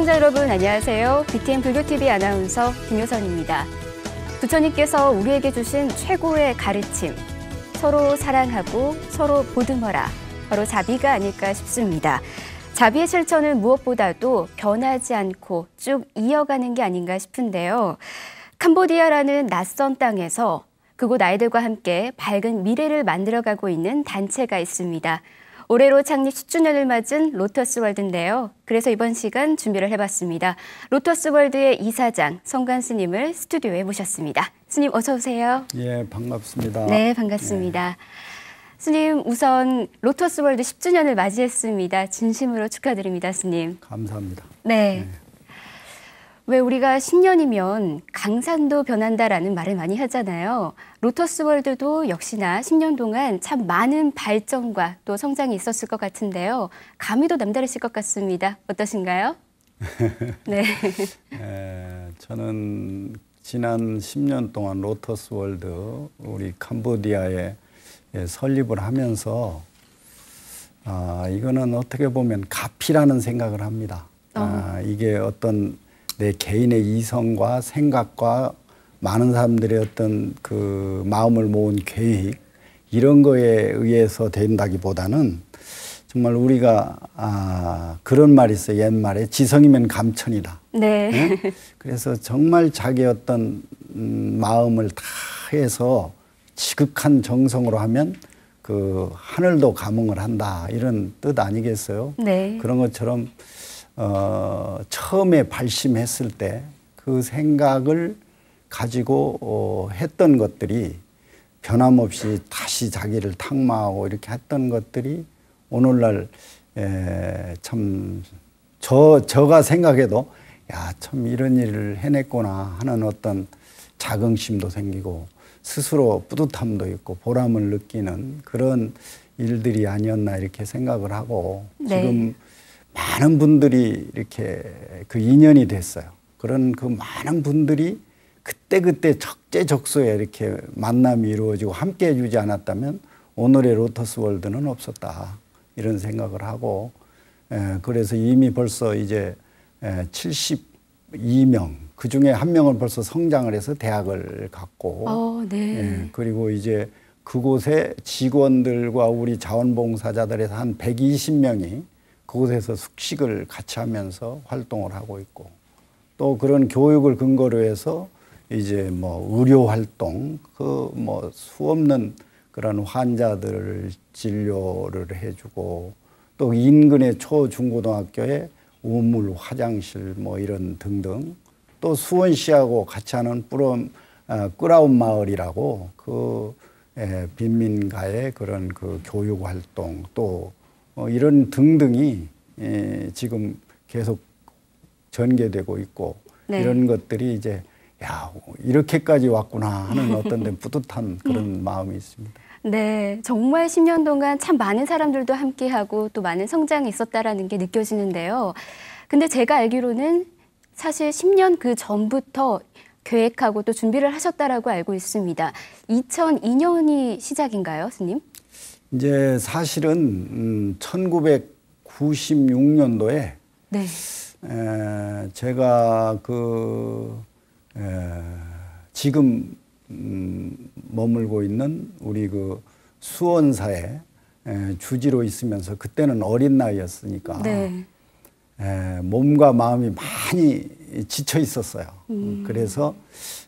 시청자 여러분 안녕하세요. BTN 불교TV 아나운서 김효선입니다. 부처님께서 우리에게 주신 최고의 가르침, 서로 사랑하고 서로 보듬어라, 바로 자비가 아닐까 싶습니다. 자비의 실천은 무엇보다도 변하지 않고 쭉 이어가는 게 아닌가 싶은데요. 캄보디아라는 낯선 땅에서 그곳 아이들과 함께 밝은 미래를 만들어가고 있는 단체가 있습니다. 올해로 창립 10주년을 맞은 로터스월드인데요. 그래서 이번 시간 준비를 해봤습니다. 로터스월드의 이사장 성관 스님을 스튜디오에 모셨습니다. 스님 어서 오세요. 예, 반갑습니다. 네, 반갑습니다. 스님 우선 로터스월드 10주년을 맞이했습니다. 진심으로 축하드립니다, 스님. 감사합니다. 네. 왜 우리가 10년이면 강산도 변한다라는 말을 많이 하잖아요. 로터스월드도 역시나 10년 동안 참 많은 발전과 또 성장이 있었을 것 같은데요. 감이 더 남다르실 것 같습니다. 어떠신가요? 네. 저는 지난 10년 동안 로터스월드 우리 캄보디아에 설립을 하면서 이거는 어떻게 보면 가피라는 생각을 합니다. 이게 어떤 내 개인의 이성과 생각과 많은 사람들의 어떤 그 마음을 모은 계획 이런 거에 의해서 된다기보다는 정말 우리가 그런 말이 있어요. 옛말에 지성이면 감천이다. 네. 네? 그래서 정말 자기의 어떤 마음을 다 해서 지극한 정성으로 하면 그 하늘도 감응을 한다 이런 뜻 아니겠어요? 네. 그런 것처럼 처음에 발심했을 때 그 생각을 가지고 했던 것들이 변함없이 다시 자기를 탁마하고 이렇게 했던 것들이 오늘날 참 저가 생각해도 야, 참 이런 일을 해냈구나 하는 어떤 자긍심도 생기고 스스로 뿌듯함도 있고 보람을 느끼는 그런 일들이 아니었나 이렇게 생각을 하고 네. 지금 많은 분들이 이렇게 그 인연이 됐어요. 그런 그 많은 분들이 그때그때 적재적소에 이렇게 만남이 이루어지고 함께 해주지 않았다면 오늘의 로터스월드는 없었다. 이런 생각을 하고 그래서 이미 벌써 이제 72명 그중에 한 명은 벌써 성장을 해서 대학을 갔고 네. 그리고 이제 그곳에 직원들과 우리 자원봉사자들에서 한 120명이 그곳에서 숙식을 같이 하면서 활동을 하고 있고 또 그런 교육을 근거로 해서 이제 뭐 의료 활동, 그 뭐 수없는 그런 환자들 진료를 해주고 또 인근의 초, 중고등학교에 우물, 화장실 뭐 이런 등등 또 수원시하고 같이 하는 끄라운 마을이라고 그 빈민가의 그런 그 교육 활동 또 이런 등등이 지금 계속 전개되고 있고 네. 이런 것들이 이제 야 이렇게까지 왔구나 하는 어떤 데 뿌듯한 그런 마음이 있습니다. 네, 정말 10년 동안 참 많은 사람들도 함께하고 또 많은 성장이 있었다라는 게 느껴지는데요. 근데 제가 알기로는 사실 10년 그 전부터 계획하고 또 준비를 하셨다라고 알고 있습니다. 2002년이 시작인가요, 스님? 이제 사실은 1996년도에 네. 제가 지금 머물고 있는 우리 그 수원사에 주지로 있으면서 그때는 어린 나이였으니까 네. 몸과 마음이 많이 지쳐 있었어요. 그래서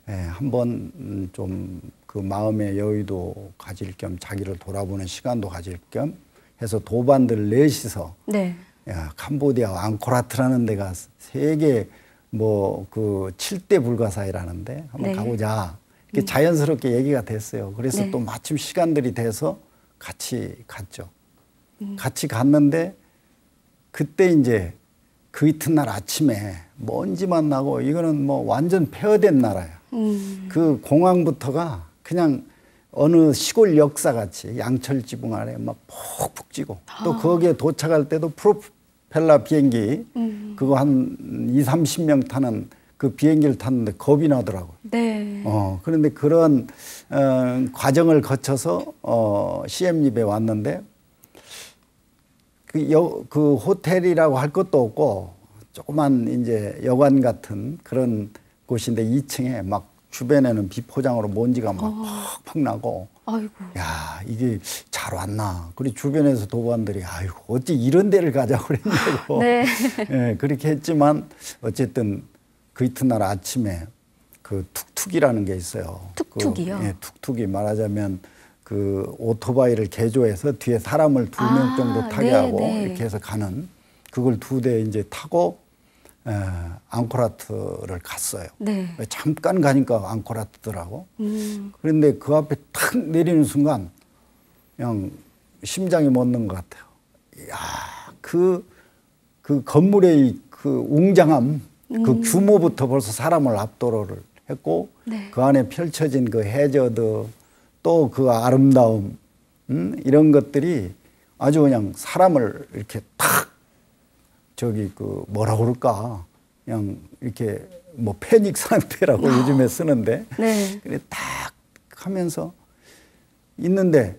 한번 좀 그 마음의 여유도 가질 겸 자기를 돌아보는 시간도 가질 겸 해서 도반들 넷이서 네. 야, 캄보디아 앙코라트라는 데가 세계 뭐 그 7대 불가사의라는데 한번 네. 가보자. 이렇게 자연스럽게 얘기가 됐어요. 그래서 네. 또 마침 시간들이 돼서 같이 갔죠. 같이 갔는데 그때 이제 그 이튿날 아침에 먼지만 나고 이거는 뭐 완전 폐허된 나라예요. 그 공항부터가 그냥 어느 시골 역사같이 양철 지붕 아래 막 푹푹 찌고 또 거기에 도착할 때도 프로펠러 비행기 그거 한 20-30명 타는 그 비행기를 탔는데 겁이 나더라고요. 네. 그런데 그런 과정을 거쳐서 시엠립에 왔는데 그 호텔이라고 할 것도 없고 조그만 이제 여관 같은 그런 곳인데 2층에 막 주변에는 비포장으로 먼지가 막 팍팍 나고. 아이고. 야, 이게 잘 왔나. 그리고 주변에서 도반들이 아이고, 어찌 이런 데를 가자고 그랬냐고. 네. 예, 그렇게 했지만 어쨌든 그 이튿날 아침에 그 툭툭이라는 게 있어요. 툭툭이요? 예, 툭툭이 말하자면 그 오토바이를 개조해서 뒤에 사람을 2명 정도 타게 하고 이렇게 해서 가는 그걸 2대 이제 타고 앙코라트를 갔어요. 네. 잠깐 가니까 앙코라트더라고. 그런데 그 앞에 탁 내리는 순간 그냥 심장이 멎는 것 같아요. 이야, 그 건물의 그 웅장함, 그 규모부터 벌써 사람을 압도를 했고 네. 그 안에 펼쳐진 그 해저드 또 그 아름다움 이런 것들이 아주 그냥 사람을 이렇게 탁 저기 그 뭐라 그럴까 그냥 이렇게 뭐 패닉 상태라고 요즘에 쓰는데 네. 그래 딱 하면서 있는데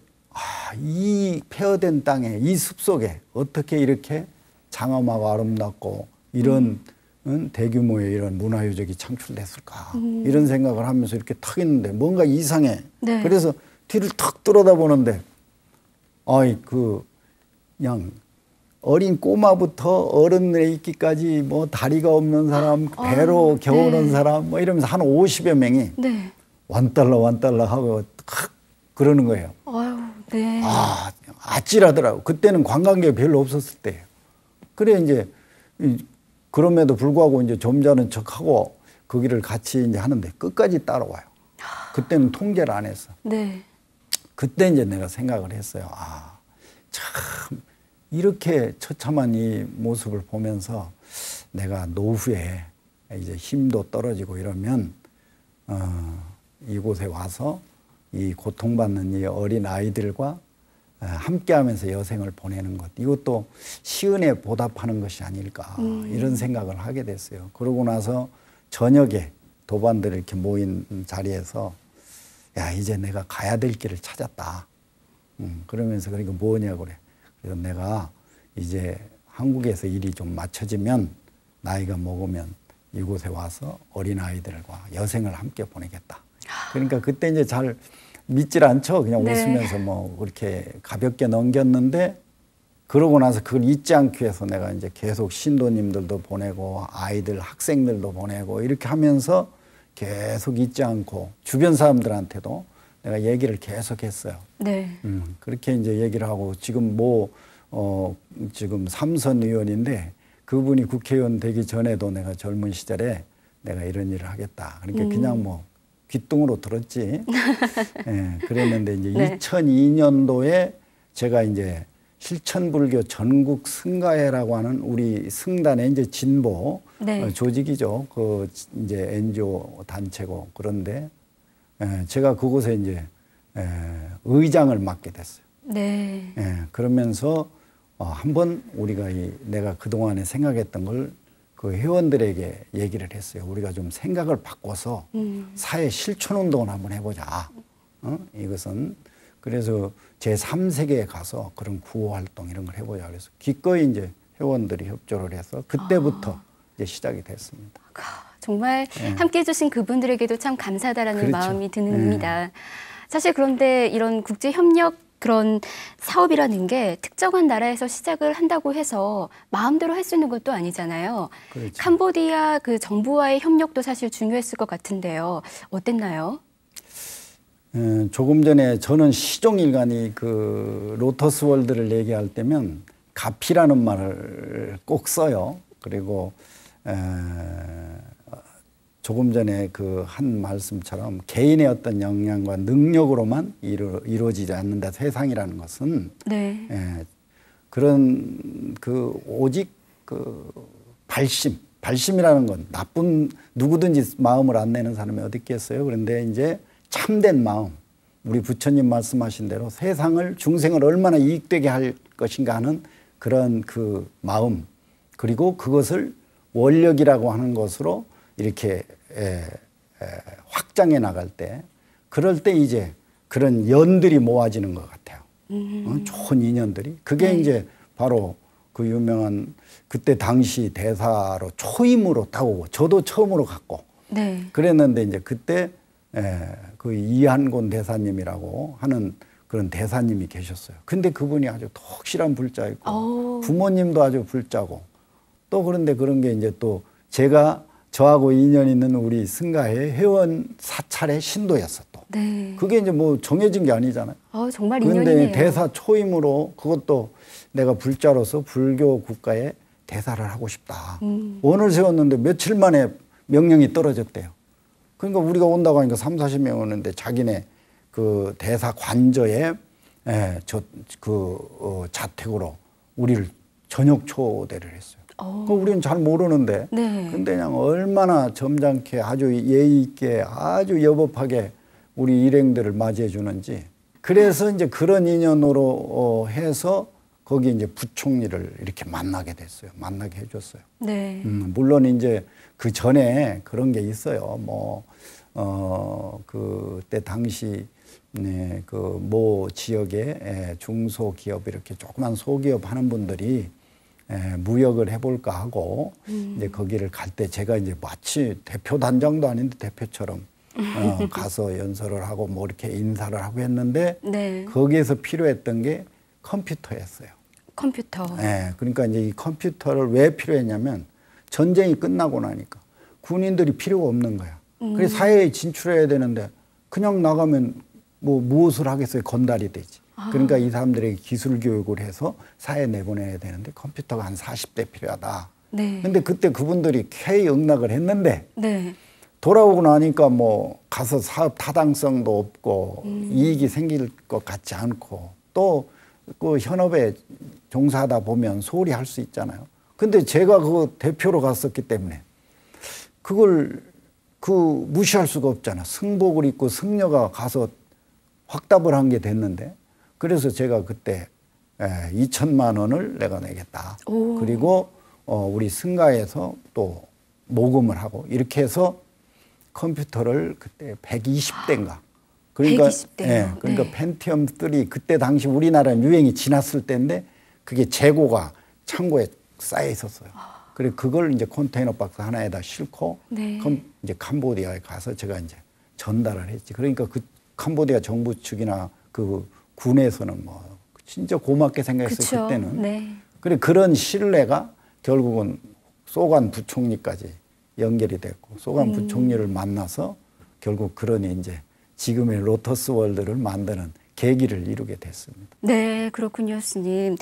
이 폐허된 땅에 이 숲속에 어떻게 이렇게 장엄하고 아름답고 이런 대규모의 이런 문화유적이 창출됐을까 이런 생각을 하면서 이렇게 탁 있는데 뭔가 이상해. 네. 그래서 뒤를 탁 들여다보는데 아이 그 그냥 어린 꼬마부터 어른에 있기까지 뭐 다리가 없는 사람, 배로 겨우는 네. 사람 뭐 이러면서 한 50여 명이 네. 완달라 하고 탁 그러는 거예요. 아유, 네. 아찔하더라고. 그때는 관광객이 별로 없었을 때예요. 그래 이제 그럼에도 불구하고 이제 점잖은 척하고 거기를 같이 이제 하는데 끝까지 따라와요. 그때는 통제를 안 했어. 네. 그때 이제 내가 생각을 했어요. 참 이렇게 처참한 이 모습을 보면서 내가 노후에 이제 힘도 떨어지고 이러면 이곳에 와서 이 고통받는 이 어린 아이들과 함께하면서 여생을 보내는 것 이것도 시은에 보답하는 것이 아닐까 이런 생각을 하게 됐어요. 그러고 나서 저녁에 도반들이 이렇게 모인 자리에서 야 이제 내가 가야 될 길을 찾았다. 그러면서 그러니까 뭐냐고 그래. 그래서 내가 이제 한국에서 일이 좀 맞춰지면 나이가 먹으면 이곳에 와서 어린 아이들과 여생을 함께 보내겠다. 그러니까 그때 이제 잘 믿질 않죠. 그냥 네. 웃으면서 뭐 그렇게 가볍게 넘겼는데 그러고 나서 그걸 잊지 않기 위해서 내가 이제 계속 신도님들도 보내고 아이들 학생들도 보내고 이렇게 하면서 계속 잊지 않고 주변 사람들한테도 내가 얘기를 계속 했어요. 네. 그렇게 이제 얘기를 하고 지금 지금 삼선 의원인데 그분이 국회의원 되기 전에도 내가 젊은 시절에 내가 이런 일을 하겠다. 그러니까 그냥 뭐 귓등으로 들었지. 예, 그랬는데 이제 네. 2002년도에 제가 이제 실천불교 전국 승가회라고 하는 우리 승단의 이제 진보 네. 조직이죠. 그 이제 NGO 단체고 그런데 제가 그곳에 이제 의장을 맡게 됐어요. 네. 그러면서 한번 우리가 내가 그동안에 생각했던 걸 그 회원들에게 얘기를 했어요. 우리가 좀 생각을 바꿔서 사회 실천운동을 한번 해보자. 이것은 그래서 제3세계에 가서 그런 구호활동 이런 걸 해보자. 그래서 기꺼이 이제 회원들이 협조를 해서 그때부터 이제 시작이 됐습니다. 정말 함께 해주신 그분들에게도 참 감사하다라는 그렇죠. 마음이 듭니다. 사실 그런데 이런 국제협력 그런 사업이라는 게 특정한 나라에서 시작을 한다고 해서 마음대로 할 수 있는 것도 아니잖아요. 그렇죠. 캄보디아 그 정부와의 협력도 사실 중요했을 것 같은데요. 어땠나요? 조금 전에 저는 시종일관이 그 로터스 월드를 얘기할 때면 가피라는 말을 꼭 써요. 그리고 조금 전에 그 한 말씀처럼 개인의 어떤 역량과 능력으로만 이루어지지 않는다. 세상이라는 것은 네. 그런 그 오직 그 발심이라는 건 나쁜 누구든지 마음을 안 내는 사람이 어디 있겠어요. 그런데 이제 참된 마음, 우리 부처님 말씀하신 대로 세상을 중생을 얼마나 이익되게 할 것인가 하는 그런 그 마음, 그리고 그것을 원력이라고 하는 것으로 이렇게 확장해 나갈 때, 그럴 때 이제 그런 연들이 모아지는 것 같아요. 좋은 인연들이. 그게 이제 바로 그 유명한 그때 당시 대사로 초임으로 따고 저도 처음으로 갔고 네. 그랬는데 이제 그때 그 이한곤 대사님이라고 하는 그런 대사님이 계셨어요. 근데 그분이 아주 덕실한 불자였고 부모님도 아주 불자고 또 그런데 그런 게 이제 또 제가 저하고 인연 있는 우리 승가의 회원 사찰의 신도였어 또. 네. 그게 이제 뭐 정해진 게 아니잖아요. 정말 그런데 인연이네요. 대사 초임으로 그것도 내가 불자로서 불교 국가에 대사를 하고 싶다. 원을 세웠는데 며칠 만에 명령이 떨어졌대요. 그러니까 우리가 온다고 하니까 30-40명 오는데 자기네 그 대사 관저에 자택으로 우리를 저녁 초대를 했어요. 그 우리는 잘 모르는데, 네. 근데 그냥 얼마나 점잖게 아주 예의 있게 아주 여법하게 우리 일행들을 맞이해 주는지. 그래서 이제 그런 인연으로 해서 거기 이제 부총리를 이렇게 만나게 됐어요. 만나게 해줬어요. 네. 물론 이제 그 전에 그런 게 있어요. 그때 당시 네, 그 모 지역에 중소기업 이렇게 조그만 소기업 하는 분들이 무역을 해볼까 하고 이제 거기를 갈 때 제가 이제 마치 대표 단장도 아닌데 대표처럼 가서 연설을 하고 뭐 이렇게 인사를 하고 했는데 네. 거기에서 필요했던 게 컴퓨터였어요. 컴퓨터. 네, 그러니까 이제 이 컴퓨터를 왜 필요했냐면 전쟁이 끝나고 나니까 군인들이 필요가 없는 거야. 그래서 사회에 진출해야 되는데 그냥 나가면 뭐 무엇을 하겠어요? 건달이 되지. 그러니까 이 사람들에게 기술 교육을 해서 사회에 내보내야 되는데 컴퓨터가 한 40대 필요하다. 네. 근데 그때 그분들이 K 응낙을 했는데 네. 돌아오고 나니까 뭐 가서 사업 타당성도 없고 이익이 생길 것 같지 않고 또 그 현업에 종사하다 보면 소홀히 할 수 있잖아요. 근데 제가 그 대표로 갔었기 때문에 그걸 무시할 수가 없잖아. 승복을 입고 승려가 가서 확답을 한 게 됐는데 그래서 제가 그때 2천만 원을 내가 내겠다. 그리고 우리 승가에서 또 모금을 하고 이렇게 해서 컴퓨터를 그때 120대인가. 그러니까 120대요. 그러니까 네. 펜티엄 3 그때 당시 우리나라는 유행이 지났을 때인데 그게 재고가 창고에 쌓여 있었어요. 그래 그걸 이제 컨테이너 박스 하나에다 싣고 네. 이제 캄보디아에 가서 제가 이제 전달을 했지. 그러니까 그 캄보디아 정부 측이나 그 군에서는 뭐 진짜 고맙게 생각했어요. 그쵸. 그때는. 네. 그래 그런 신뢰가 결국은 소관 부총리까지 연결이 됐고 소관 부총리를 만나서 결국 그러니 이제 지금의 로터스 월드를 만드는 계기를 이루게 됐습니다. 네, 그렇군요, 스님.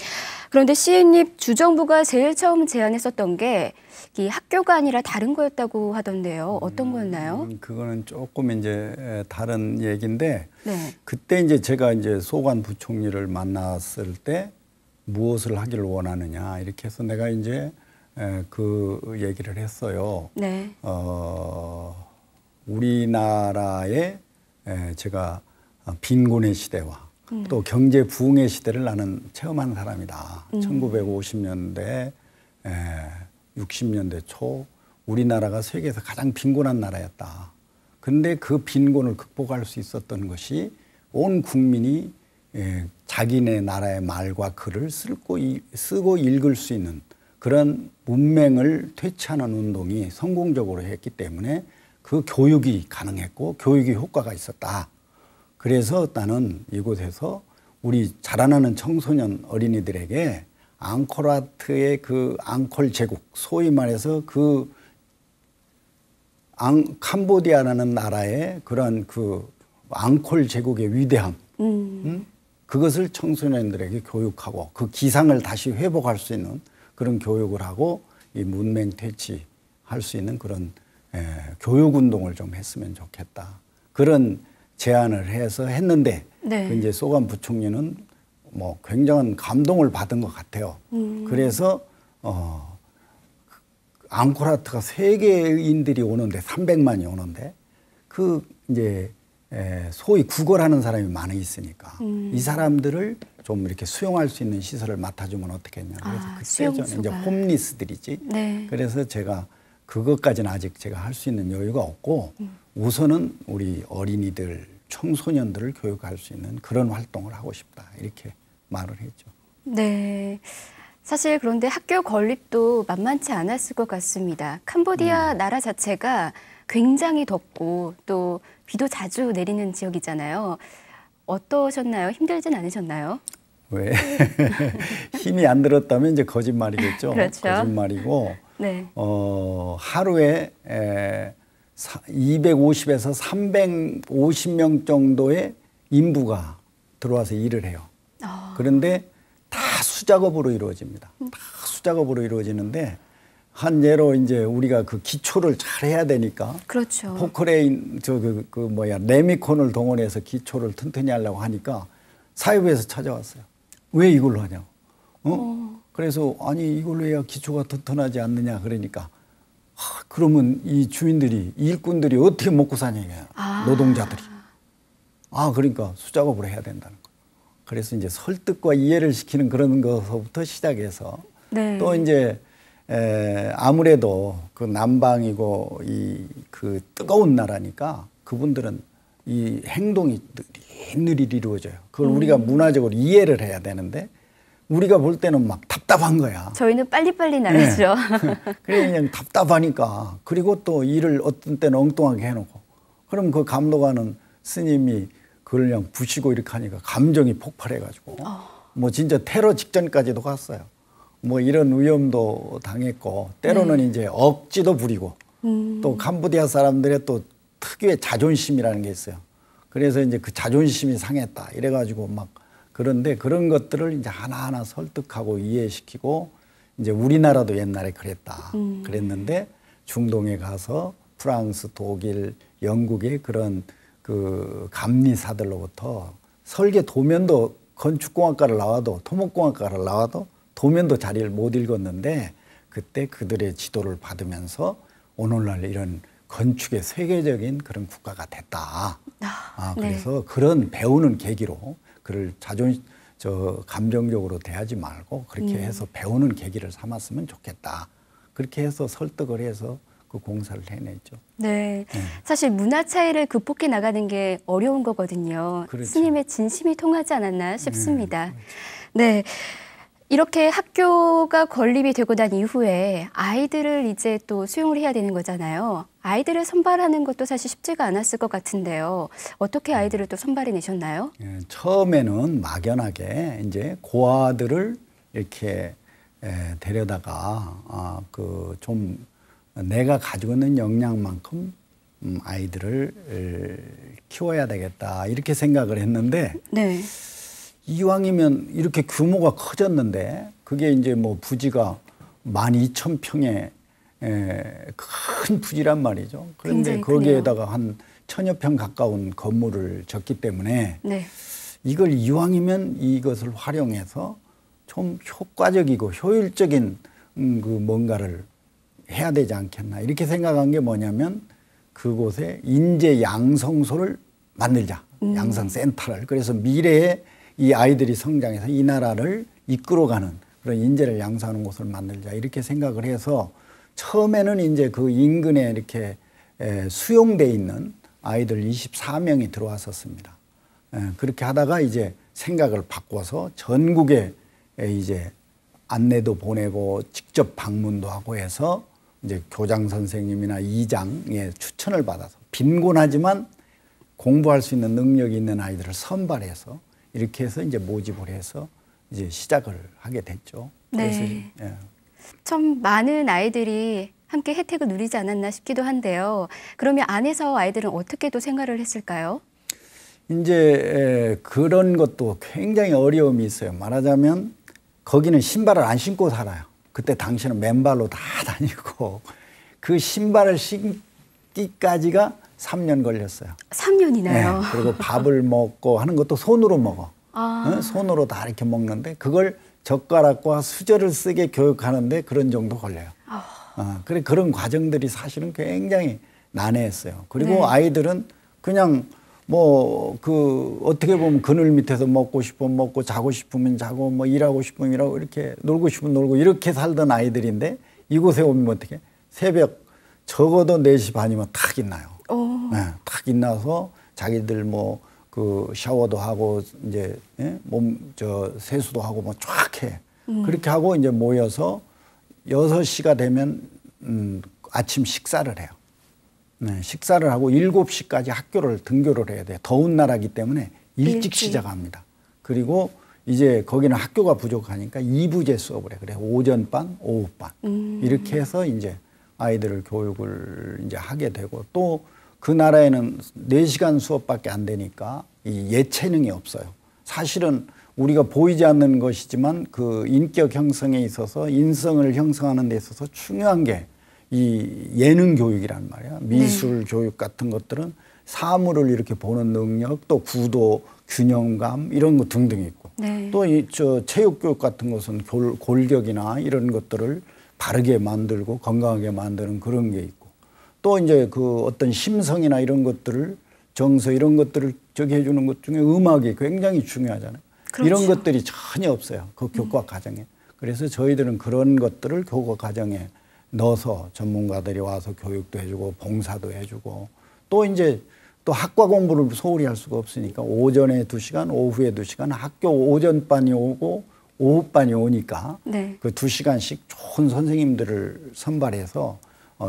그런데 시인님 주정부가 제일 처음 제안했었던 게 이 학교가 아니라 다른 거였다고 하던데요. 어떤 거였나요? 그거는 조금 이제 다른 얘기인데 네. 그때 이제 제가 이제 소관 부총리를 만났을 때 무엇을 하기를 원하느냐 이렇게 해서 내가 이제 그 얘기를 했어요. 네. 우리나라에 제가 빈곤의 시대와 또 경제 부흥의 시대를 나는 체험한 사람이다. 1950년대, 60년대 초 우리나라가 세계에서 가장 빈곤한 나라였다. 그런데 그 빈곤을 극복할 수 있었던 것이 온 국민이 자기네 나라의 말과 글을 쓰고 읽을 수 있는 그런 문맹을 퇴치하는 운동이 성공적으로 했기 때문에 그 교육이 가능했고 교육이 효과가 있었다. 그래서 나는 이곳에서 우리 자라나는 청소년 어린이들에게 앙코르와트의 그 앙콜 제국, 소위 말해서 그 캄보디아라는 나라의 그런 그 앙콜 제국의 위대함, 그것을 청소년들에게 교육하고 그 기상을 다시 회복할 수 있는 그런 교육을 하고 이 문맹 퇴치할 수 있는 그런 교육 운동을 좀 했으면 좋겠다. 그런 제안을 해서 했는데 네. 이제 소관 부총리는 뭐 굉장한 감동을 받은 것 같아요. 그래서 앙코르와트가 세계인들이 오는데 300만이 오는데 그 이제 소위 구걸하는 사람이 많이 있으니까 이 사람들을 좀 이렇게 수용할 수 있는 시설을 맡아주면 어떻겠냐. 그래서 그때 저는 이제 홈리스들이지. 네. 그래서 제가 그것까지는 아직 제가 할 수 있는 여유가 없고 우선은 우리 어린이들, 청소년들을 교육할 수 있는 그런 활동을 하고 싶다. 이렇게 말을 했죠. 네. 사실 그런데 학교 건립도 만만치 않았을 것 같습니다. 캄보디아 나라 자체가 굉장히 덥고 또 비도 자주 내리는 지역이잖아요. 어떠셨나요? 힘들진 않으셨나요? 왜? 힘이 안 들었다면 이제 거짓말이겠죠. 그렇죠. 거짓말이고 네. 하루에 250에서 350명 정도의 인부가 들어와서 일을 해요. 그런데 다 수작업으로 이루어집니다. 다 수작업으로 이루어지는데 한 예로 이제 우리가 그 기초를 잘 해야 되니까 그렇죠. 포크레인 레미콘을 동원해서 기초를 튼튼히 하려고 하니까 사회부에서 찾아왔어요. 왜 이걸로 하냐고. 그래서 아니 이걸로 해야 기초가 튼튼하지 않느냐 그러니까 그러면 이 주민들이 일꾼들이 어떻게 먹고 사냐 이거야. 노동자들이. 그러니까 수작업으로 해야 된다는 거. 그래서 이제 설득과 이해를 시키는 그런 것부터 시작해서 네. 또 이제 아무래도 그 남방이고 그 뜨거운 나라니까 그분들은 이 행동이 느릿느릿 이루어져요. 그걸 우리가 문화적으로 이해를 해야 되는데 우리가 볼 때는 막 답답한 거야. 저희는 빨리빨리 나르죠. 네. 그래 그냥 답답하니까 그리고 또 일을 어떤 때는 엉뚱하게 해놓고 그럼 그 감독하는 스님이 그걸 그냥 부시고 이렇게 하니까 감정이 폭발해가지고 뭐 진짜 테러 직전까지도 갔어요. 뭐 이런 위험도 당했고 때로는 이제 억지도 부리고 또 캄보디아 사람들의 또 특유의 자존심이라는 게 있어요. 그래서 이제 그 자존심이 상했다 이래가지고 막 그런데 그런 것들을 이제 하나하나 설득하고 이해시키고 이제 우리나라도 옛날에 그랬다 그랬는데 중동에 가서 프랑스, 독일, 영국의 그런 그 감리사들로부터 설계 도면도 건축공학과를 나와도 토목공학과를 나와도 도면도 자리를 못 읽었는데 그때 그들의 지도를 받으면서 오늘날 이런 건축의 세계적인 그런 국가가 됐다. 그래서 네. 그런 배우는 계기로 그를 감정적으로 대하지 말고 그렇게 해서 배우는 계기를 삼았으면 좋겠다. 그렇게 해서 설득을 해서 그 공사를 해냈죠. 네. 사실 문화 차이를 극복해 나가는 게 어려운 거거든요. 그렇죠. 스님의 진심이 통하지 않았나 싶습니다. 네. 이렇게 학교가 건립이 되고 난 이후에 아이들을 이제 또 수용을 해야 되는 거잖아요. 아이들을 선발하는 것도 사실 쉽지가 않았을 것 같은데요. 어떻게 아이들을 또 선발해 내셨나요? 처음에는 막연하게 이제 고아들을 이렇게 데려다가 좀 내가 가지고 있는 역량만큼 아이들을 키워야 되겠다 이렇게 생각을 했는데 네. 이왕이면 이렇게 규모가 커졌는데 그게 이제 뭐 부지가 12,000평의 큰 부지란 말이죠. 그런데 거기에다가 한 1,000여 평 가까운 건물을 졌기 때문에 네. 이걸 이왕이면 이것을 활용해서 좀 효과적이고 효율적인 그 뭔가를 해야 되지 않겠나 이렇게 생각한 게 뭐냐면 그곳에 인재 양성소를 만들자. 양성센터를. 그래서 미래에 이 아이들이 성장해서 이 나라를 이끌어가는 그런 인재를 양성하는 곳을 만들자 이렇게 생각을 해서 처음에는 이제 그 인근에 이렇게 수용돼 있는 아이들 24명이 들어왔었습니다. 그렇게 하다가 이제 생각을 바꿔서 전국에 이제 안내도 보내고 직접 방문도 하고 해서 이제 교장 선생님이나 이장의 추천을 받아서 빈곤하지만 공부할 수 있는 능력이 있는 아이들을 선발해서 이렇게 해서 이제 모집을 해서 이제 시작을 하게 됐죠. 네. 그래서 참 많은 아이들이 함께 혜택을 누리지 않았나 싶기도 한데요. 그러면 안에서 아이들은 어떻게 또 생활을 했을까요? 이제 그런 것도 굉장히 어려움이 있어요. 말하자면 거기는 신발을 안 신고 살아요. 그때 당시는 맨발로 다 다니고 그 신발을 신기까지가 3년 걸렸어요. 3년이나요? 네. 그리고 밥을 먹고 하는 것도 손으로 먹어. 손으로 다 이렇게 먹는데 그걸 젓가락과 수저를 쓰게 교육하는데 그런 정도 걸려요. 그래 그런 과정들이 사실은 굉장히 난해했어요. 그리고 네. 아이들은 그냥 뭐 그 어떻게 보면 그늘 밑에서 먹고 싶으면 먹고 자고 싶으면 자고 뭐 일하고 싶으면 일하고 이렇게 놀고 싶으면 놀고 이렇게 살던 아이들인데 이곳에 오면 어떻게 새벽 적어도 4시 반이면 탁 있나요. 네, 탁 있나서 자기들 뭐 그 샤워도 하고 이제 몸 세수도 하고 뭐 쫙 해. 그렇게 하고 이제 모여서 6시가 되면 아침 식사를 해요. 네, 식사를 하고 7시까지 학교를 등교를 해야 돼요. 더운 나라기 때문에 일찍 시작합니다. 그리고 이제 거기는 학교가 부족하니까 2부제 수업을 해요. 그래서 오전반, 오후반. 이렇게 해서 이제 아이들을 교육을 이제 하게 되고, 또 그 나라에는 4시간 수업밖에 안 되니까 이 예체능이 없어요. 사실은 우리가 보이지 않는 것이지만 그 인격 형성에 있어서, 인성을 형성하는 데 있어서 중요한 게 이 예능 교육이란 말이야. 미술 교육 같은 것들은 사물을 이렇게 보는 능력, 또 구도, 균형감 이런 거 등등 있고, 또 이 체육 교육 같은 것은 골격이나 이런 것들을 바르게 만들고 건강하게 만드는 그런 게 있고, 또 이제 그 어떤 심성이나 이런 것들을, 정서 이런 것들을 저기 해주는 것 중에 음악이 굉장히 중요하잖아요. 그렇죠. 이런 것들이 전혀 없어요. 그 교과 과정에. 그래서 저희들은 그런 것들을 교과 과정에 넣어서 전문가들이 와서 교육도 해주고 봉사도 해주고, 또 이제 또 학과 공부를 소홀히 할 수가 없으니까 오전에 2시간, 오후에 2시간, 학교 오전반이 오고 오후반이 오니까 그 2시간씩 좋은 선생님들을 선발해서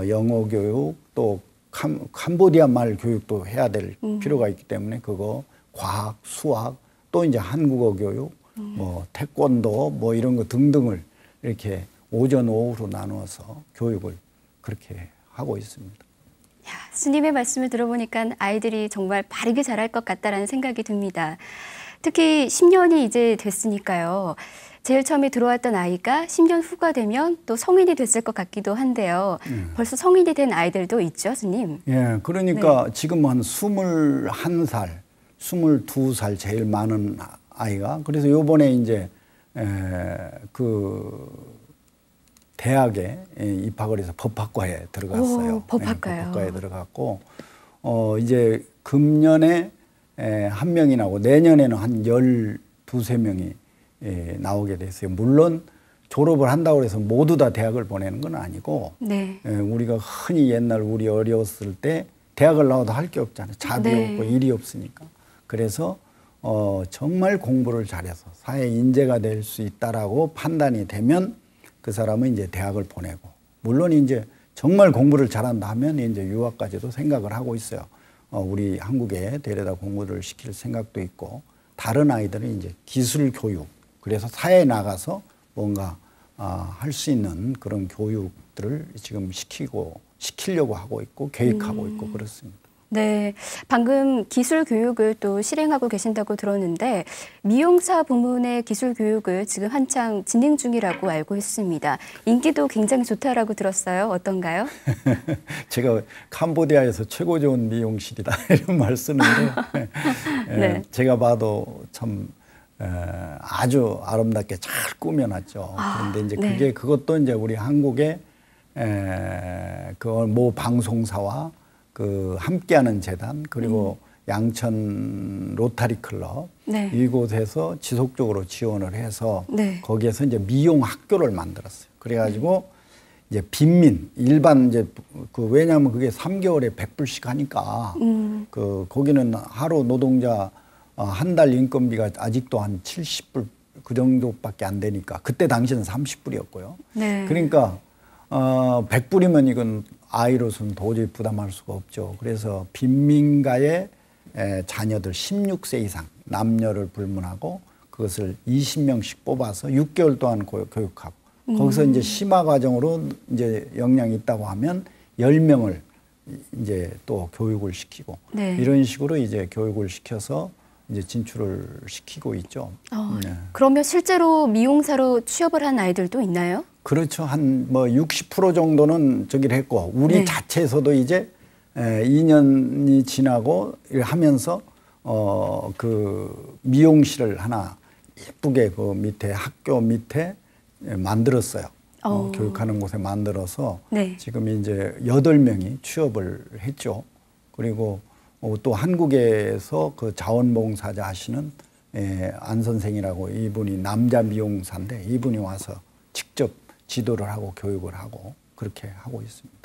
영어 교육, 또 캄보디아 말 교육도 해야 될 필요가 있기 때문에 그거, 과학, 수학, 또 이제 한국어 교육, 뭐 태권도 뭐 이런 거 등등을 이렇게 오전, 오후로 나누어서 교육을 그렇게 하고 있습니다. 야, 스님의 말씀을 들어보니까 아이들이 정말 바르게 자랄 것 같다라는 생각이 듭니다. 특히 10년이 이제 됐으니까요. 제일 처음에 들어왔던 아이가 10년 후가 되면 또 성인이 됐을 것 같기도 한데요. 벌써 성인이 된 아이들도 있죠, 스님? 예, 그러니까 지금 한 21살, 22살 제일 많은 아이가, 그래서 요번에 이제 그 대학에 입학을 해서 법학과에 들어갔어요. 오, 법학과요. 네, 법학과에 들어갔고, 이제 금년에 한 명이 나오고 내년에는 한 12~13명이 나오게 됐어요. 물론 졸업을 한다고 해서 모두 다 대학을 보내는 건 아니고, 우리가 흔히 옛날 우리 어렸을 때 대학을 나와도 할 게 없잖아요. 잡이 없고 일이 없으니까. 그래서 정말 공부를 잘해서 사회 인재가 될 수 있다라고 판단이 되면 그 사람은 이제 대학을 보내고, 물론 이제 정말 공부를 잘한다 하면 이제 유학까지도 생각을 하고 있어요. 우리 한국에 데려다 공부를 시킬 생각도 있고, 다른 아이들은 이제 기술 교육, 그래서 사회에 나가서 뭔가 할 수 있는 그런 교육들을 지금 시키려고 하고 있고 계획하고 있고 그렇습니다. 네, 방금 기술 교육을 또 실행하고 계신다고 들었는데 미용사 부문의 기술 교육을 지금 한창 진행 중이라고 알고 있습니다. 인기도 굉장히 좋다라고 들었어요. 어떤가요? 제가 캄보디아에서 최고 좋은 미용실이다 이런 말 쓰는데 제가 봐도 참 아주 아름답게 잘 꾸며놨죠. 그런데 이제 그것도 이제 우리 한국의 그 모 방송사와 그 함께하는 재단, 그리고 양천 로타리 클럽 이곳에서 지속적으로 지원을 해서 거기에서 이제 미용 학교를 만들었어요. 그래가지고 이제 빈민 일반 이제 그 왜냐하면 그게 3개월에 100불씩 하니까 그 거기는 하루 노동자 한 달 인건비가 아직도 한 70불 그 정도밖에 안 되니까, 그때 당시는 30불이었고요. 그러니까 100불이면 이건 아이로서는 도저히 부담할 수가 없죠. 그래서 빈민가의 자녀들 16세 이상 남녀를 불문하고 그것을 20명씩 뽑아서 6개월 동안 교육하고, 거기서 이제 심화 과정으로 이제 역량이 있다고 하면 10명을 이제 또 교육을 시키고 이런 식으로 이제 교육을 시켜서 이제 진출을 시키고 있죠. 그러면 실제로 미용사로 취업을 한 아이들도 있나요? 그렇죠. 한 뭐 60% 정도는 저기를 했고, 우리 자체에서도 이제 2년이 지나고 하면서 그 미용실을 하나 예쁘게 그 밑에 학교 밑에 만들었어요. 교육하는 곳에 만들어서 지금 이제 8명이 취업을 했죠. 그리고 또 한국에서 그 자원봉사자 하시는 안 선생이라고, 이분이 남자 미용사인데 이분이 와서 직접 지도를 하고 교육을 하고 그렇게 하고 있습니다.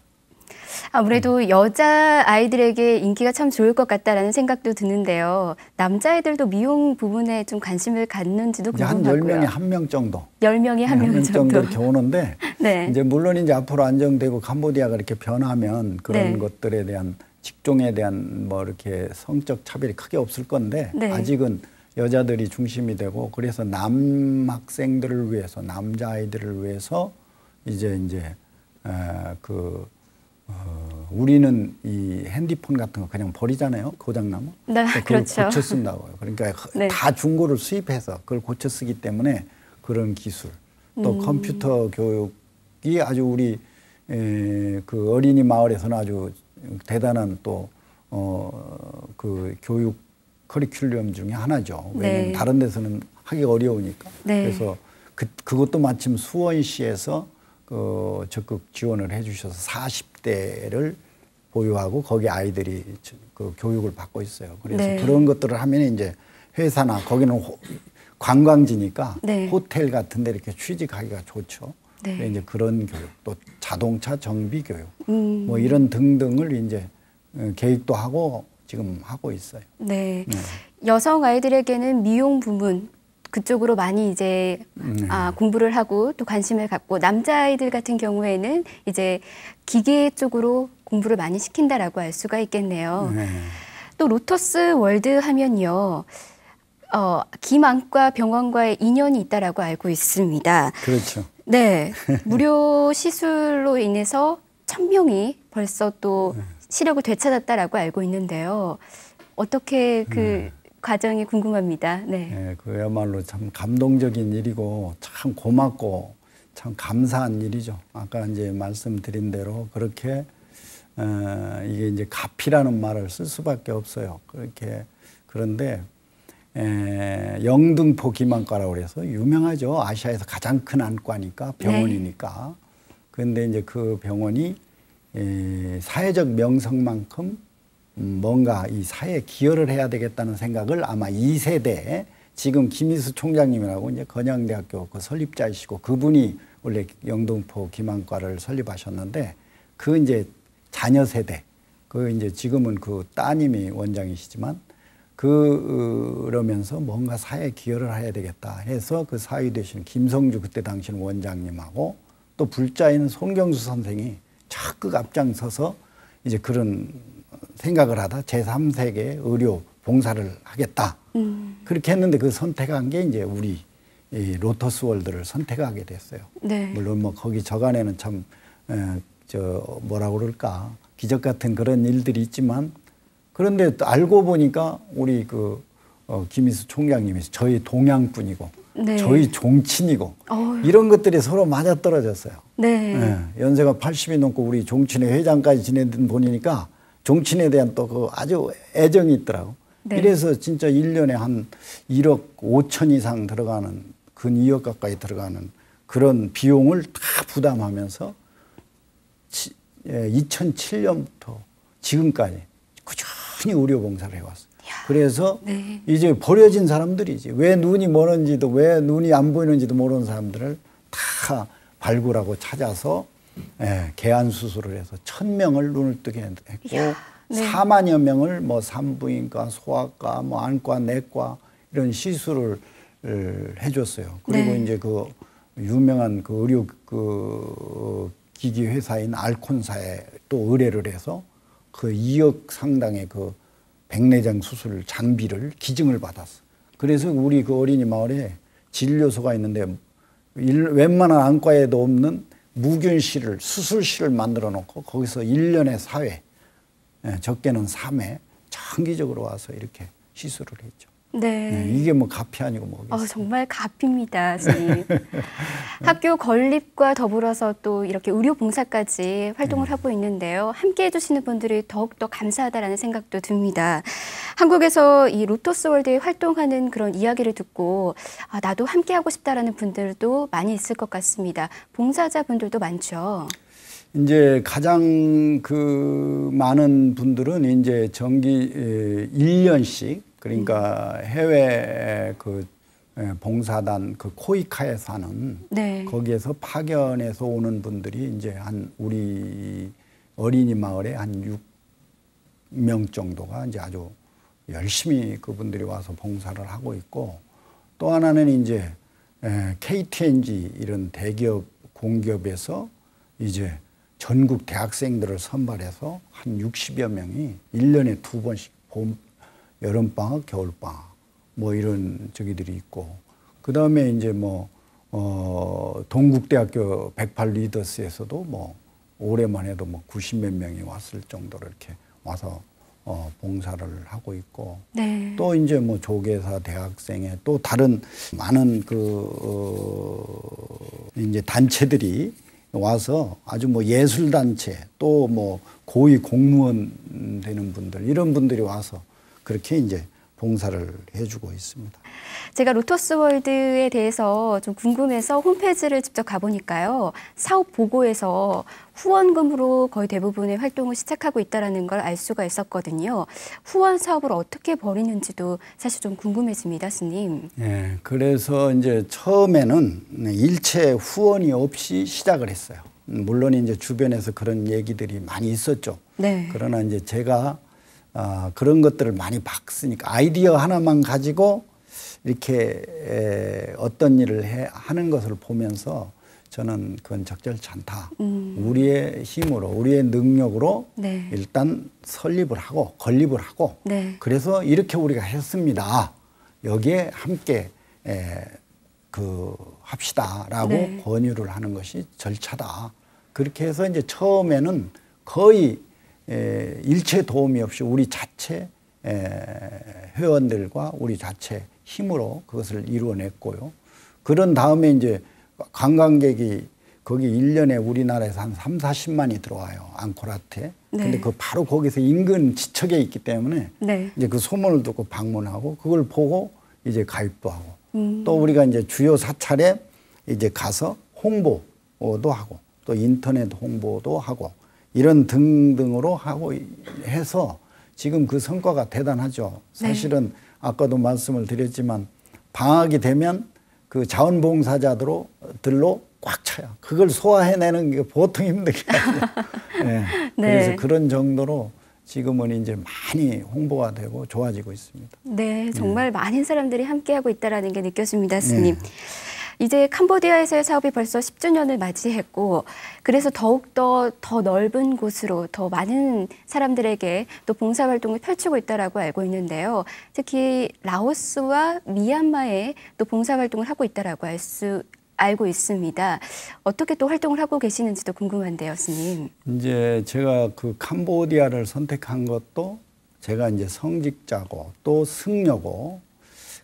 아무래도 여자 아이들에게 인기가 참 좋을 것 같다라는 생각도 드는데요. 남자아이들도 미용 부분에 좀 관심을 갖는지도 한 궁금하고요. 10명에 1명 정도. 10명에 1명 정도 이렇게 오는데 네. 이제 물론 이제 앞으로 안정되고 캄보디아가 이렇게 변하면 그런 네. 것들에 대한 직종에 대한 뭐 이렇게 성적 차별이 크게 없을 건데 네. 아직은 여자들이 중심이 되고 그래서 남학생들을 위해서 남자아이들을 위해서 이제 우리는 이 핸드폰 같은 거 그냥 버리잖아요. 고장나면. 네, 그걸 그렇죠. 고쳐 쓴다고요. 그러니까 네. 다 중고를 수입해서 그걸 고쳐 쓰기 때문에 그런 기술 또 컴퓨터 교육이 아주 우리 그 어린이 마을에서는 아주 대단한 또 그 교육 커리큘럼 중에 하나죠. 왜냐하면 네. 다른 데서는 하기가 어려우니까. 네. 그래서 그것도 마침 수원시에서 적극 지원을 해주셔서 40대를 보유하고 거기 아이들이 그 교육을 받고 있어요. 그래서 네. 그런 것들을 하면 이제 회사나 거기는 관광지니까 네. 호텔 같은 데 이렇게 취직하기가 좋죠. 네. 이제 그런 교육, 또 자동차 정비 교육, 뭐 이런 등등을 이제 계획도 하고 지금 하고 있어요. 네. 여성 아이들에게는 미용 부문 그쪽으로 많이 이제 공부를 하고 또 관심을 갖고 남자아이들 같은 경우에는 이제 기계 쪽으로 공부를 많이 시킨다라고 할 수가 있겠네요. 네. 또 로터스 월드 하면요. 김안과 병원과의 인연이 있다라고 알고 있습니다. 그렇죠. 네. 무료 시술로 인해서 1,000명이 벌써 또 시력을 되찾았다라고 알고 있는데요. 어떻게 그 과정이 궁금합니다. 네. 네, 그야말로 참 감동적인 일이고 참 고맙고 참 감사한 일이죠. 아까 이제 말씀드린 대로 그렇게 이게 이제 가피라는 말을 쓸 수밖에 없어요. 그렇게 그런데 영등포 기만과라고 그래서 유명하죠. 아시아에서 가장 큰 안과니까 병원이니까. 그런데 이제 그 병원이 사회적 명성만큼 뭔가 이 사회에 기여를 해야 되겠다는 생각을 아마 2세대 지금 김희수 총장님이라고 이제 건양대학교 그 설립자이시고 그분이 원래 영등포 기만과를 설립하셨는데 그 이제 자녀 세대 그 이제 지금은 그 따님이 원장이시지만 그러면서 뭔가 사회에 기여를 해야 되겠다 해서 그 사위 되신 김성주 그때 당시는 원장님하고 또 불자인 손경수 선생이 적극 앞장서서 이제 그런 생각을 하다 제3세계 의료 봉사를 하겠다. 그렇게 했는데 그 선택한 게 이제 우리 이 로터스 월드를 선택하게 됐어요. 네. 물론 뭐 거기 저간에는 참 뭐라고 그럴까 기적 같은 그런 일들이 있지만 그런데 또 알고 보니까 우리 김희수 총장님이 저희 동양분이고 네. 저희 종친이고 이런 것들이 서로 맞아떨어졌어요. 네. 연세가 80이 넘고 우리 종친회 회장까지 지내던 분이니까 종친에 대한 또 그 아주 애정이 있더라고. 네. 이래서 진짜 1년에 한 1억 5천 이상 들어가는 근 2억 가까이 들어가는 그런 비용을 다 부담하면서 2007년부터 지금까지 꾸준히 의료봉사를 해왔어요. 그래서 네. 이제 버려진 사람들이지 왜 눈이 멀은지도 왜 눈이 안 보이는지도 모르는 사람들을 다 발굴하고 찾아서 개안 수술을 해서 1,000명을 눈을 뜨게 했고 네. 4만여 명을 뭐 산부인과, 소아과, 뭐 안과, 내과 이런 시술을 해줬어요. 그리고 네. 이제 그 유명한 그 의료 그 기기 회사인 알콘사에 또 의뢰를 해서 그 2억 상당의 그 백내장 수술 장비를 기증을 받았어. 그래서 우리 그 어린이 마을에 진료소가 있는데 웬만한 안과에도 없는 무균실을 수술실을 만들어 놓고 거기서 1년에 4회 적게는 3회 장기적으로 와서 이렇게 시술을 했죠. 네. 이게 뭐 가피 아니고 뭐겠어요. 정말 가피입니다, 선생님. 학교 건립과 더불어서 또 이렇게 의료 봉사까지 활동을 하고 있는데요. 함께 해주시는 분들이 더욱더 감사하다라는 생각도 듭니다. 한국에서 이 로터스 월드에 활동하는 그런 이야기를 듣고 나도 함께 하고 싶다라는 분들도 많이 있을 것 같습니다. 봉사자분들도 많죠. 이제 가장 그 많은 분들은 이제 정기 1년씩 그러니까 해외 그 봉사단 그 코이카에서 하는 네. 거기에서 파견해서 오는 분들이 이제 한 우리 어린이 마을에 한 6명 정도가 이제 아주 열심히 그분들이 와서 봉사를 하고 있고, 또 하나는 이제 KTNG 이런 대기업 공기업에서 이제 전국 대학생들을 선발해서 한 60여 명이 1년에 2번씩 봄, 여름방학, 겨울방학 뭐 이런 저기들이 있고, 그 다음에 이제 뭐 동국대학교 108 리더스에서도 뭐 올해만 해도 뭐 90몇 명이 왔을 정도로 이렇게 와서 봉사를 하고 있고, 네. 또 이제 뭐 조계사 대학생회 또 다른 많은 이제 단체들이 와서 아주 뭐 예술단체 또 뭐 고위 공무원 되는 분들 이런 분들이 와서 그렇게 이제 봉사를 해주고 있습니다. 제가 로터스 월드에 대해서 좀 궁금해서 홈페이지를 직접 가보니까요. 사업 보고에서 후원금으로 거의 대부분의 활동을 시작하고 있다는 걸 알 수가 있었거든요. 후원 사업을 어떻게 벌이는지도 사실 좀 궁금해집니다, 스님. 예, 그래서 이제 처음에는 일체 후원이 없이 시작을 했어요. 물론 이제 주변에서 그런 얘기들이 많이 있었죠. 네. 그러나 이제 제가 그런 것들을 많이 봤으니까 아이디어 하나만 가지고 이렇게 어떤 일을 하는 것을 보면서 저는 그건 적절치 않다. 우리의 힘으로, 우리의 능력으로 네. 일단 설립을 하고 건립을 하고 네. 그래서 이렇게 우리가 했습니다. 여기에 함께 합시다라고 네. 권유를 하는 것이 절차다. 그렇게 해서 이제 처음에는 거의 일체 도움이 없이 우리 자체 회원들과 우리 자체 힘으로 그것을 이루어냈고요. 그런 다음에 이제 관광객이 거기 1년에 우리나라에서 한 3, 40만이 들어와요. 앙코르와트에. 네. 근데 그 바로 거기서 인근 지척에 있기 때문에 네. 이제 그 소문을 듣고 방문하고 그걸 보고 이제 가입도 하고 또 우리가 이제 주요 사찰에 이제 가서 홍보도 하고 또 인터넷 홍보도 하고 이런 등등으로 하고 해서 지금 그 성과가 대단하죠. 사실은 아까도 말씀을 드렸지만 방학이 되면 그 자원봉사자들로 꽉 차요. 그걸 소화해내는 게 보통 힘든 게 아니에요. 네. 네. 그래서 그런 정도로 지금은 이제 많이 홍보가 되고 좋아지고 있습니다. 네, 정말 많은 사람들이 함께하고 있다는 게 느껴집니다, 스님. 네. 이제 캄보디아에서의 사업이 벌써 10주년을 맞이했고, 그래서 더욱더 더 넓은 곳으로 더 많은 사람들에게 또 봉사활동을 펼치고 있다고 알고 있는데요. 특히 라오스와 미얀마에 또 봉사활동을 하고 있다고 알고 있습니다. 어떻게 또 활동을 하고 계시는지도 궁금한데요, 스님. 이제 제가 그 캄보디아를 선택한 것도 제가 이제 성직자고 또 승려고,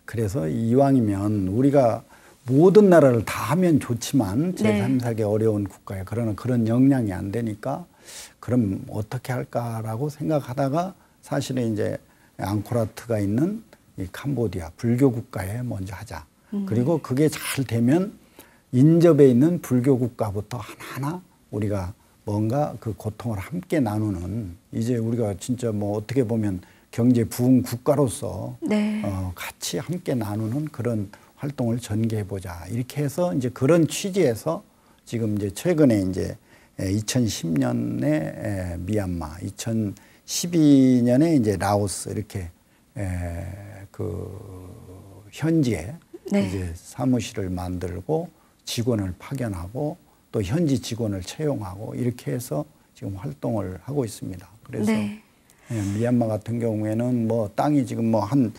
그래서 이왕이면 우리가 모든 나라를 다 하면 좋지만 제3, 4계 어려운 국가에 그러나 그런 역량이 안 되니까 그럼 어떻게 할까라고 생각하다가 사실은 이제 앙코르와트가 있는 이 캄보디아 불교 국가에 먼저 하자. 그리고 그게 잘 되면 인접에 있는 불교 국가부터 하나하나 우리가 뭔가 그 고통을 함께 나누는, 이제 우리가 진짜 뭐 어떻게 보면 경제 부흥 국가로서 네. 같이 함께 나누는 그런 활동을 전개해보자. 이렇게 해서 이제 그런 취지에서 지금 이제 최근에 이제 2010년에 미얀마, 2012년에 이제 라오스 이렇게 그 현지에 이제 사무실을 만들고 직원을 파견하고 또 현지 직원을 채용하고 이렇게 해서 지금 활동을 하고 있습니다. 그래서 미얀마 같은 경우에는 뭐 땅이 지금 뭐 한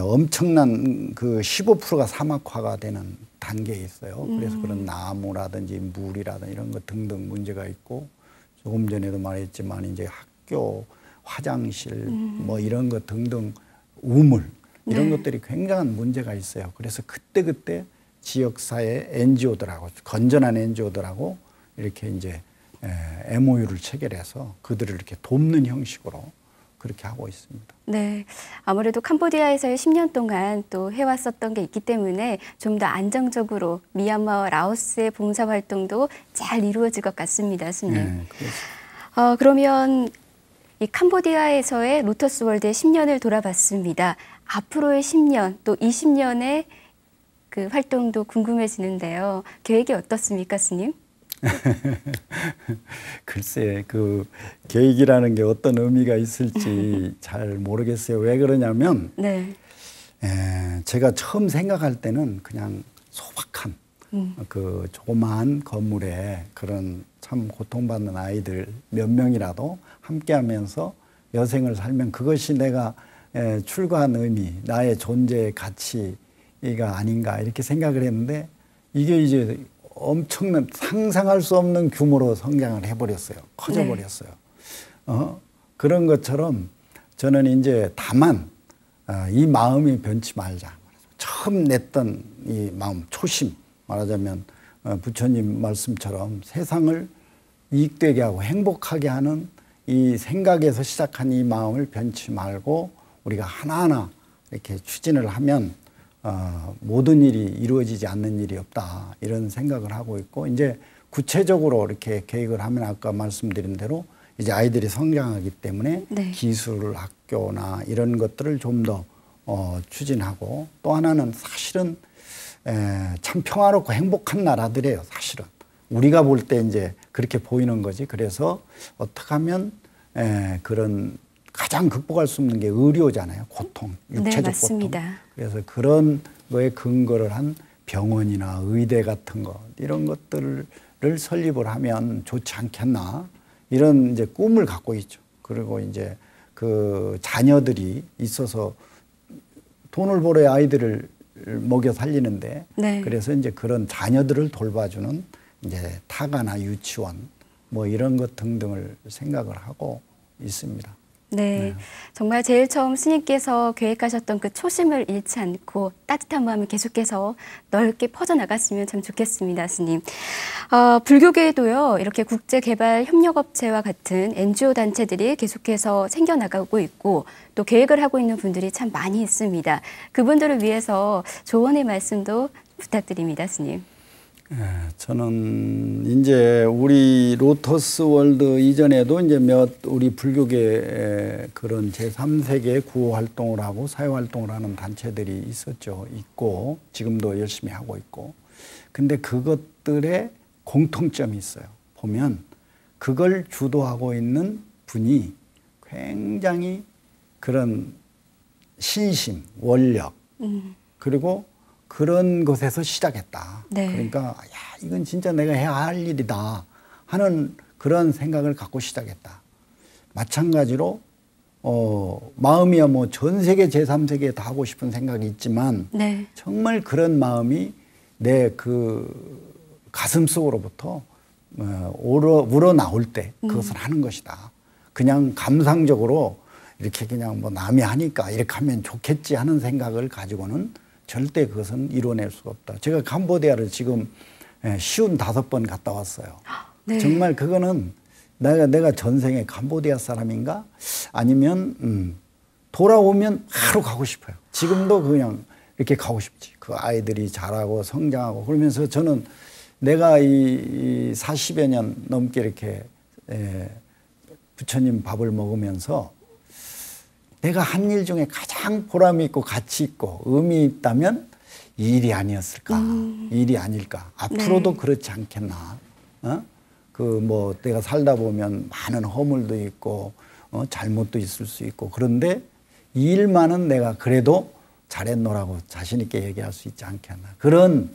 엄청난 그 15%가 사막화가 되는 단계에 있어요. 그래서 그런 나무라든지 물이라든지 이런 것 등등 문제가 있고, 조금 전에도 말했지만 이제 학교, 화장실 뭐 이런 것 등등 우물 이런 것들이 굉장한 문제가 있어요. 그래서 그때그때 지역사회 NGO들하고 건전한 NGO들하고 이렇게 이제 MOU를 체결해서 그들을 이렇게 돕는 형식으로 그렇게 하고 있습니다. 네, 아무래도 캄보디아에서의 10년 동안 또 해왔었던 게 있기 때문에 좀 더 안정적으로 미얀마와 라오스의 봉사활동도 잘 이루어질 것 같습니다, 스님. 네, 그러면 이 캄보디아에서의 로터스 월드의 10년을 돌아봤습니다. 앞으로의 10년 또 20년의 그 활동도 궁금해지는데요. 계획이 어떻습니까, 스님? 글쎄, 그 계획이라는 게 어떤 의미가 있을지 잘 모르겠어요. 왜 그러냐면, 네. 제가 처음 생각할 때는 그냥 소박한 그 조그마한 건물에 그런 참 고통받는 아이들 몇 명이라도 함께하면서 여생을 살면 그것이 내가 출가한 의미, 나의 존재의 가치가 아닌가 이렇게 생각을 했는데 이게 이제 엄청난 상상할 수 없는 규모로 성장을 해버렸어요. 커져버렸어요. 그런 것처럼 저는 이제 다만 이 마음이 변치 말자. 처음 냈던 이 마음, 초심 말하자면 부처님 말씀처럼 세상을 이익되게 하고 행복하게 하는 이 생각에서 시작한 이 마음을 변치 말고 우리가 하나하나 이렇게 추진을 하면 모든 일이 이루어지지 않는 일이 없다 이런 생각을 하고 있고 이제 구체적으로 이렇게 계획을 하면 아까 말씀드린 대로 이제 아이들이 성장하기 때문에 네. 기술 학교나 이런 것들을 좀 더 추진하고 또 하나는 사실은 참 평화롭고 행복한 나라들이에요. 사실은 우리가 볼 때 이제 그렇게 보이는 거지. 그래서 어떻게 하면 그런 가장 극복할 수 없는 게 의료잖아요. 고통, 육체적 네, 맞습니다. 고통. 그래서 그런 거에 근거를 한 병원이나 의대 같은 것 이런 것들을 설립을 하면 좋지 않겠나 이런 이제 꿈을 갖고 있죠. 그리고 이제 그 자녀들이 있어서 돈을 벌어야 아이들을 먹여 살리는데 네. 그래서 이제 그런 자녀들을 돌봐주는 이제 타가나 유치원 뭐 이런 것 등등을 생각을 하고 있습니다. 네, 정말 제일 처음 스님께서 계획하셨던 그 초심을 잃지 않고 따뜻한 마음이 계속해서 넓게 퍼져나갔으면 참 좋겠습니다, 스님. 불교계에도요, 이렇게 국제개발협력업체와 같은 NGO 단체들이 계속해서 생겨나가고 있고 또 계획을 하고 있는 분들이 참 많이 있습니다. 그분들을 위해서 조언의 말씀도 부탁드립니다, 스님. 저는 이제 우리 로터스 월드 이전에도 이제 우리 불교계 그런 제3세계 구호 활동을 하고 사회 활동을 하는 단체들이 있고 지금도 열심히 하고 있고 근데 그것들의 공통점이 있어요. 보면 그걸 주도하고 있는 분이 굉장히 그런 신심, 원력 그리고 그런 것에서 시작했다. 네. 그러니까 야 이건 진짜 내가 해야 할 일이다 하는 그런 생각을 갖고 시작했다. 마찬가지로 마음이야 뭐 전 세계 제3세계에 다 하고 싶은 생각이 있지만 네. 정말 그런 마음이 내 그 가슴 속으로부터 우러나올 때 그것을 하는 것이다. 그냥 감상적으로 이렇게 그냥 뭐 남이 하니까 이렇게 하면 좋겠지 하는 생각을 가지고는 절대 그것은 이뤄낼 수가 없다. 제가 캄보디아를 지금 55번 갔다 왔어요. 네. 정말 그거는 내가 전생에 캄보디아 사람인가? 아니면 돌아오면 바로 가고 싶어요. 지금도 그냥 이렇게 가고 싶지. 그 아이들이 자라고 성장하고 그러면서 저는 내가 이 40여 년 넘게 이렇게 부처님 밥을 먹으면서 내가 한 일 중에 가장 보람이 있고 가치 있고 의미 있다면 이 일이 아니었을까? 이 일이 아닐까? 앞으로도 네. 그렇지 않겠나? 그 뭐 내가 살다 보면 많은 허물도 있고 잘못도 있을 수 있고 그런데 이 일만은 내가 그래도 잘했노라고 자신 있게 얘기할 수 있지 않겠나? 그런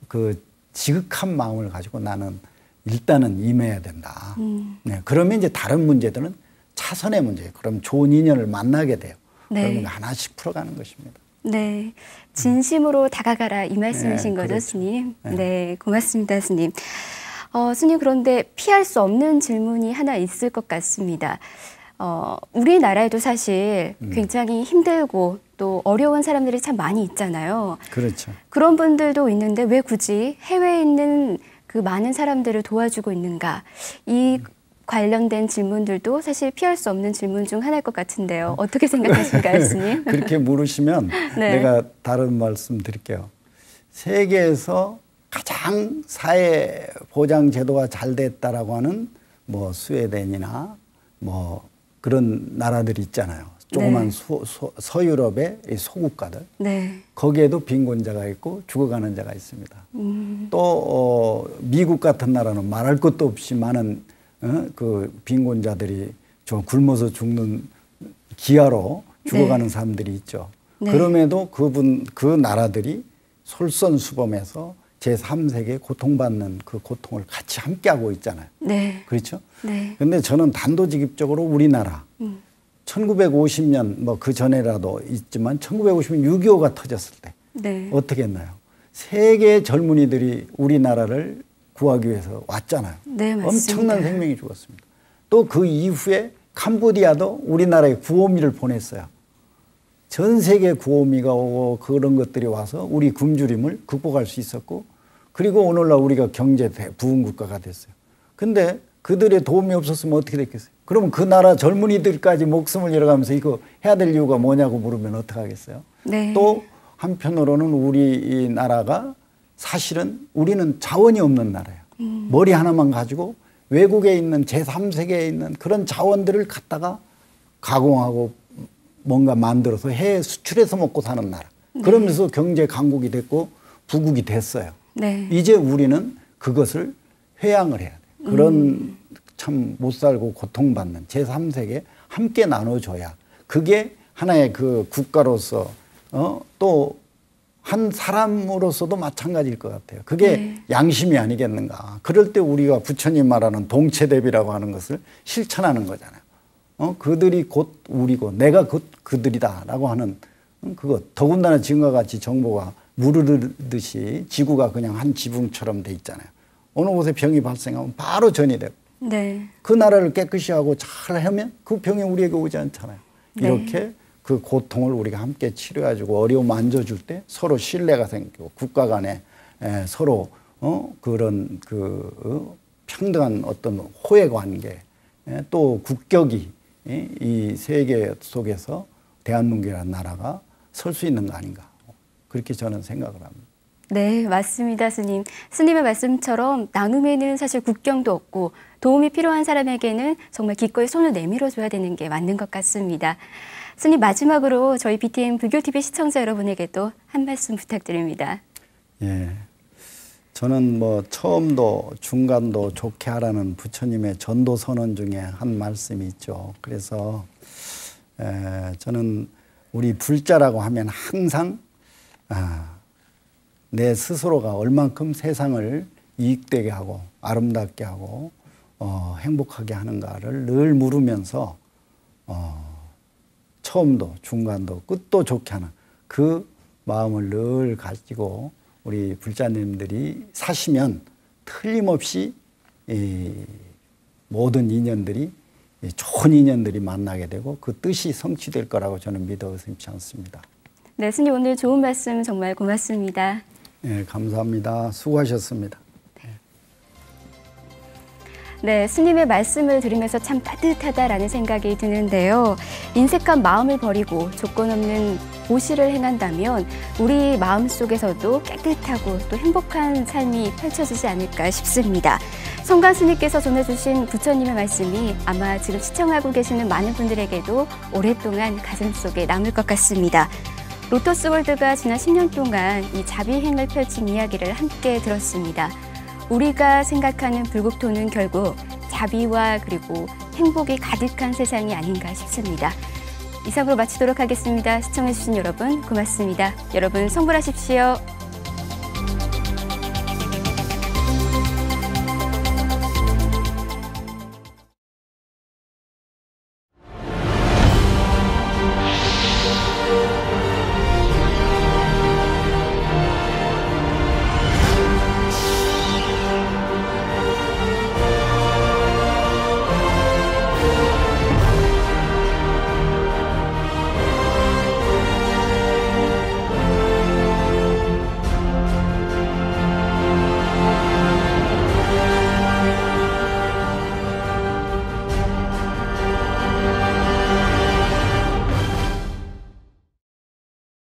그 지극한 마음을 가지고 나는 일단은 임해야 된다. 네, 그러면 이제 다른 문제들은 차선의 문제예요. 그럼 좋은 인연을 만나게 돼요. 네. 그러면 하나씩 풀어가는 것입니다. 네, 진심으로 다가가라 이 말씀이신 네, 거죠, 그렇죠. 스님? 네. 네, 고맙습니다, 스님. 스님, 그런데 피할 수 없는 질문이 하나 있을 것 같습니다. 우리나라에도 사실 굉장히 힘들고 또 어려운 사람들이 참 많이 있잖아요. 그렇죠. 그런 분들도 있는데 왜 굳이 해외에 있는 그 많은 사람들을 도와주고 있는가? 이 관련된 질문들도 사실 피할 수 없는 질문 중 하나일 것 같은데요. 어떻게 생각하실까요, 스님? 그렇게 물으시면 네. 내가 다른 말씀 드릴게요. 세계에서 가장 사회 보장 제도가 잘 됐다라고 하는 뭐 스웨덴이나 뭐 그런 나라들이 있잖아요. 조그만 네. 서유럽의 이 소국가들. 네. 거기에도 빈곤자가 있고 죽어가는 자가 있습니다. 또 미국 같은 나라는 말할 것도 없이 많은 그 빈곤자들이 좀 굶어서 죽는 기아로 죽어가는 네. 사람들이 있죠. 네. 그럼에도 그 나라들이 솔선수범해서 제3세계 고통받는 그 고통을 같이 함께하고 있잖아요. 네. 그렇죠? 네. 근데 저는 단도직입적으로 우리나라 1950년 뭐 그 전에라도 있지만 1950년 6.25가 터졌을 때 네. 어떻게 했나요? 세계 젊은이들이 우리나라를 구하기 위해서 왔잖아요. 네, 맞습니다. 엄청난 생명이 죽었습니다. 또 그 이후에 캄보디아도 우리나라에 구호미를 보냈어요. 전 세계 구호미가 오고 그런 것들이 와서 우리 굶주림을 극복할 수 있었고, 그리고 오늘날 우리가 경제 부흥 국가가 됐어요. 근데 그들의 도움이 없었으면 어떻게 됐겠어요? 그러면 그 나라 젊은이들까지 목숨을 잃어가면서 이거 해야 될 이유가 뭐냐고 물으면 어떡하겠어요? 네. 또 한편으로는 우리 나라가 사실은 우리는 자원이 없는 나라예요. 머리 하나만 가지고 외국에 있는 제3세계에 있는 그런 자원들을 갖다가 가공하고 뭔가 만들어서 해외 수출해서 먹고 사는 나라. 그러면서 경제 강국이 됐고 부국이 됐어요. 네. 이제 우리는 그것을 회양을 해야 돼요. 그런 참 못 살고 고통받는 제3세계 함께 나눠줘야 그게 하나의 그 국가로서 또 한 사람으로서도 마찬가지일 것 같아요. 그게 네. 양심이 아니겠는가. 그럴 때 우리가 부처님 말하는 동체대비라고 하는 것을 실천하는 거잖아요. 그들이 곧 우리고 내가 곧 그들이다라고 하는 그것. 더군다나 지금과 같이 정보가 무르르듯이 지구가 그냥 한 지붕처럼 돼 있잖아요. 어느 곳에 병이 발생하면 바로 전이되고 네. 그 나라를 깨끗이 하고 잘 하면 그 병이 우리에게 오지 않잖아요. 네. 이렇게 그 고통을 우리가 함께 치료해가지고 어려움 안져줄 때 서로 신뢰가 생기고 국가 간에 서로 그런 평등한 어떤 호혜 관계 또 국격이 이 세계 속에서 대한민국이라는 나라가 설 수 있는 거 아닌가. 그렇게 저는 생각을 합니다. 네, 맞습니다, 스님. 스님의 말씀처럼 나눔에는 사실 국경도 없고 도움이 필요한 사람에게는 정말 기꺼이 손을 내밀어 줘야 되는 게 맞는 것 같습니다. 스님, 마지막으로 저희 BTN 불교TV 시청자 여러분에게도 한 말씀 부탁드립니다. 예. 저는 뭐 처음도 중간도 좋게 하라는 부처님의 전도 선언 중에 한 말씀이 있죠. 그래서 저는 우리 불자라고 하면 항상 내 스스로가 얼만큼 세상을 이익되게 하고 아름답게 하고 행복하게 하는가를 늘 물으면서 처음도 중간도 끝도 좋게 하는 그 마음을 늘 가지고 우리 불자님들이 사시면 틀림없이 이 모든 인연들이 좋은 인연들이 만나게 되고 그 뜻이 성취될 거라고 저는 믿어 의심치 않습니다. 네, 스님 오늘 좋은 말씀 정말 고맙습니다. 네, 감사합니다. 수고하셨습니다. 네, 스님의 말씀을 들으면서 참 따뜻하다라는 생각이 드는데요. 인색한 마음을 버리고 조건 없는 보시를 행한다면 우리 마음속에서도 깨끗하고 또 행복한 삶이 펼쳐지지 않을까 싶습니다. 성관 스님께서 전해주신 부처님의 말씀이 아마 지금 시청하고 계시는 많은 분들에게도 오랫동안 가슴속에 남을 것 같습니다. 로터스 월드가 지난 10년 동안 이 자비행을 펼친 이야기를 함께 들었습니다. 우리가 생각하는 불국토는 결국 자비와 그리고 행복이 가득한 세상이 아닌가 싶습니다. 이상으로 마치도록 하겠습니다. 시청해주신 여러분 고맙습니다. 여러분 성불하십시오.